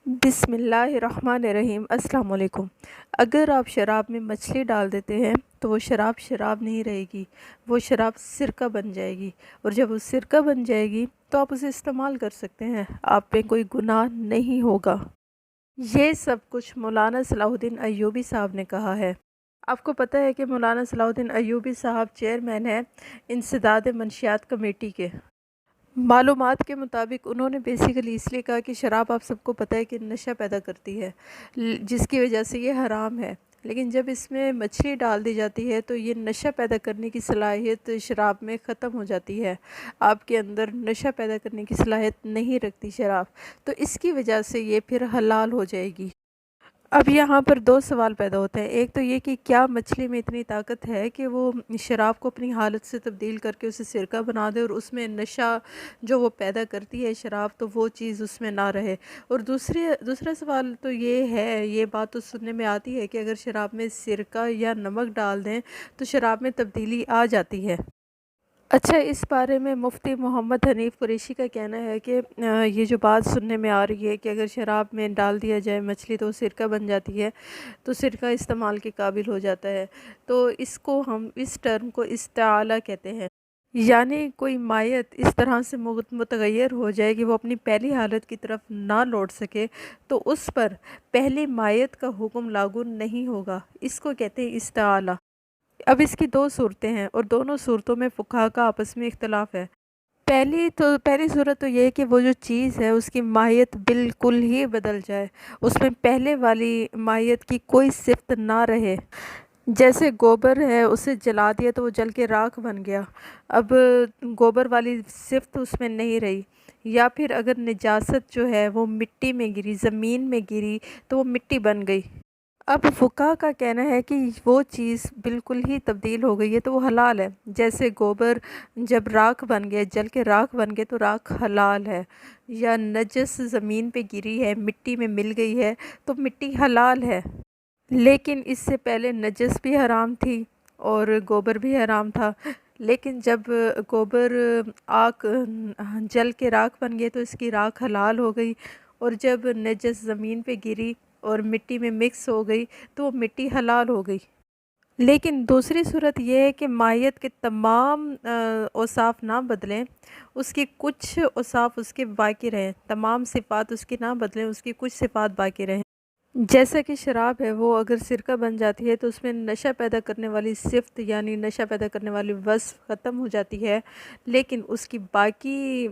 بسم اللہ الرحمن الرحیم۔ السلام علیکم۔ اگر آپ شراب میں مچھلی ڈال دیتے ہیں تو وہ شراب شراب نہیں رہے گی، وہ شراب سرکہ بن جائے گی، اور جب وہ سرکہ بن جائے گی تو آپ اسے استعمال کر سکتے ہیں، آپ پہ کوئی گناہ نہیں ہوگا۔ یہ سب کچھ مولانا صلاح الدین ایوبی صاحب نے کہا ہے۔ آپ کو پتہ ہے کہ مولانا صلاح الدین ایوبی صاحب چیئرمین ہیں انسداد منشیات کمیٹی کے۔ معلومات کے مطابق انہوں نے بیسیکلی اس لیے کہا کہ شراب آپ سب کو پتہ ہے کہ نشہ پیدا کرتی ہے، جس کی وجہ سے یہ حرام ہے، لیکن جب اس میں مچھلی ڈال دی جاتی ہے تو یہ نشہ پیدا کرنے کی صلاحیت شراب میں ختم ہو جاتی ہے، آپ کے اندر نشہ پیدا کرنے کی صلاحیت نہیں رکھتی شراب، تو اس کی وجہ سے یہ پھر حلال ہو جائے گی۔ اب یہاں پر دو سوال پیدا ہوتے ہیں، ایک تو یہ کہ کیا مچھلی میں اتنی طاقت ہے کہ وہ شراب کو اپنی حالت سے تبدیل کر کے اسے سرکہ بنا دے، اور اس میں نشہ جو وہ پیدا کرتی ہے شراب تو وہ چیز اس میں نہ رہے۔ اور دوسرا سوال تو یہ ہے، یہ بات تو سننے میں آتی ہے کہ اگر شراب میں سرکہ یا نمک ڈال دیں تو شراب میں تبدیلی آ جاتی ہے۔ اچھا، اس بارے میں مفتی محمد حنیف قریشی کا کہنا ہے کہ یہ جو بات سننے میں آ رہی ہے کہ اگر شراب میں ڈال دیا جائے مچھلی تو سرکہ بن جاتی ہے، تو سرکہ استعمال کے قابل ہو جاتا ہے، تو ہم اس ٹرم کو استعالہ کہتے ہیں، یعنی کوئی مائیت اس طرح سے متغیر ہو جائے کہ وہ اپنی پہلی حالت کی طرف نہ لوٹ سکے تو اس پر پہلی مائیت کا حکم لاگو نہیں ہوگا، اس کو کہتے ہیں استعالہ۔ اب اس کی دو صورتیں ہیں اور دونوں صورتوں میں فقہا کا آپس میں اختلاف ہے۔ پہلی صورت تو یہ ہے کہ وہ جو چیز ہے اس کی ماہیت بالکل ہی بدل جائے، اس میں پہلے والی ماہیت کی کوئی صفت نہ رہے، جیسے گوبر ہے اسے جلا دیا تو وہ جل کے راکھ بن گیا، اب گوبر والی صفت اس میں نہیں رہی، یا پھر اگر نجاست جو ہے وہ مٹی میں گری، زمین میں گری تو وہ مٹی بن گئی۔ اب فقہا کا کہنا ہے کہ وہ چیز بالکل ہی تبدیل ہو گئی ہے تو وہ حلال ہے، جیسے گوبر جب راکھ بن گئے، جل کے راکھ بن گئے تو راکھ حلال ہے، یا نجس زمین پہ گری ہے، مٹی میں مل گئی ہے تو مٹی حلال ہے، لیکن اس سے پہلے نجس بھی حرام تھی اور گوبر بھی حرام تھا، لیکن جب گوبر آگ جل کے راکھ بن گئے تو اس کی راکھ حلال ہو گئی، اور جب نجس زمین پہ گری اور مٹی میں مکس ہو گئی تو وہ مٹی حلال ہو گئی۔ لیکن دوسری صورت یہ ہے کہ مائیت کے تمام اوصاف نہ بدلیں، اس کی کچھ اوصاف اس کے باقی رہیں، تمام صفات اس کی نہ بدلیں، اس کی کچھ صفات باقی رہیں، جیسا کہ شراب ہے وہ اگر سرکہ بن جاتی ہے تو اس میں نشہ پیدا کرنے والی صفت یعنی نشہ پیدا کرنے والی وصف ختم ہو جاتی ہے، لیکن اس کی باقی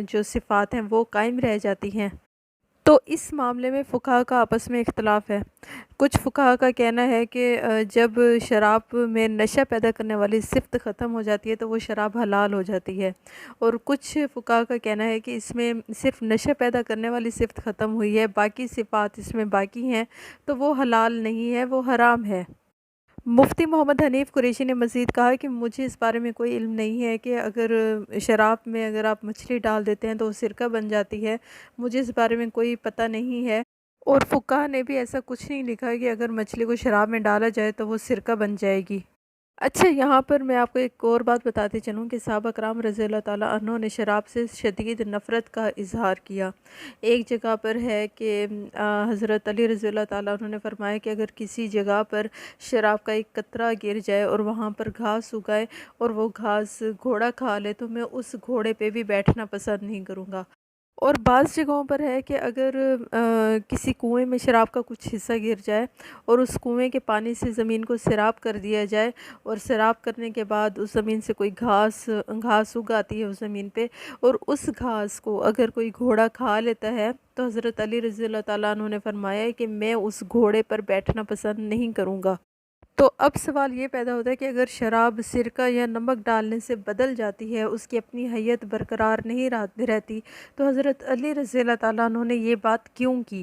جو صفات ہیں وہ قائم رہ جاتی ہیں۔ تو اس معاملے میں فقہا کا آپس میں اختلاف ہے۔ کچھ فقہا کا کہنا ہے کہ جب شراب میں نشہ پیدا کرنے والی صفت ختم ہو جاتی ہے تو وہ شراب حلال ہو جاتی ہے، اور کچھ فقہا کا کہنا ہے کہ اس میں صرف نشہ پیدا کرنے والی صفت ختم ہوئی ہے، باقی صفات اس میں باقی ہیں تو وہ حلال نہیں ہے، وہ حرام ہے۔ مفتی محمد حنیف قریشی نے مزید کہا کہ مجھے اس بارے میں کوئی علم نہیں ہے کہ اگر شراب میں اگر آپ مچھلی ڈال دیتے ہیں تو وہ سرکہ بن جاتی ہے، مجھے اس بارے میں کوئی پتہ نہیں ہے، اور فقہا نے بھی ایسا کچھ نہیں لکھا کہ اگر مچھلی کو شراب میں ڈالا جائے تو وہ سرکہ بن جائے گی۔ اچھا، یہاں پر میں آپ کو ایک اور بات بتاتے چلوں کہ صحابہ کرام رضی اللہ تعالیٰ عنہ نے شراب سے شدید نفرت کا اظہار کیا۔ ایک جگہ پر ہے کہ حضرت علی رضی اللہ تعالیٰ عنہ نے فرمایا کہ اگر کسی جگہ پر شراب کا ایک قطرہ گر جائے اور وہاں پر گھاس اگائے اور وہ گھاس گھوڑا کھا لے تو میں اس گھوڑے پہ بھی بیٹھنا پسند نہیں کروں گا۔ اور بعض جگہوں پر ہے کہ اگر کسی کنویں میں شراب کا کچھ حصہ گر جائے اور اس کنویں کے پانی سے زمین کو سیراب کر دیا جائے، اور سیراب کرنے کے بعد اس زمین سے کوئی گھاس اگ آتی ہے اس زمین پہ، اور اس گھاس کو اگر کوئی گھوڑا کھا لیتا ہے تو حضرت علی رضی اللہ تعالیٰ عنہ نے فرمایا کہ میں اس گھوڑے پر بیٹھنا پسند نہیں کروں گا۔ تو اب سوال یہ پیدا ہوتا ہے کہ اگر شراب سرکہ یا نمک ڈالنے سے بدل جاتی ہے، اس کی اپنی حیت برقرار نہیں رہتی، تو حضرت علی رضی اللہ تعالیٰ عنہ نے یہ بات کیوں کی؟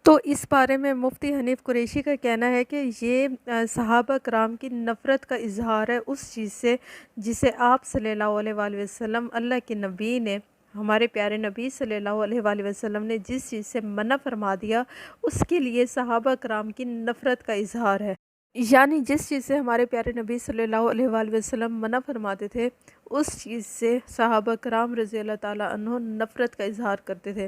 تو اس بارے میں مفتی حنیف قریشی کا کہنا ہے کہ یہ صحابہ کرام کی نفرت کا اظہار ہے اس چیز سے جسے آپ صلی اللہ علیہ وآلہ وسلم، اللہ کے نبی نے، ہمارے پیارے نبی صلی اللہ علیہ وآلہ وسلم نے جس چیز سے منع فرما دیا اس کے لیے صحابہ کرام کی نفرت کا اظہار ہے، یعنی جس چیز سے ہمارے پیارے نبی صلی اللہ علیہ وآلہ وسلم منع فرماتے تھے اس چیز سے صحابہ کرام رضی اللہ تعالیٰ عنہ نفرت کا اظہار کرتے تھے۔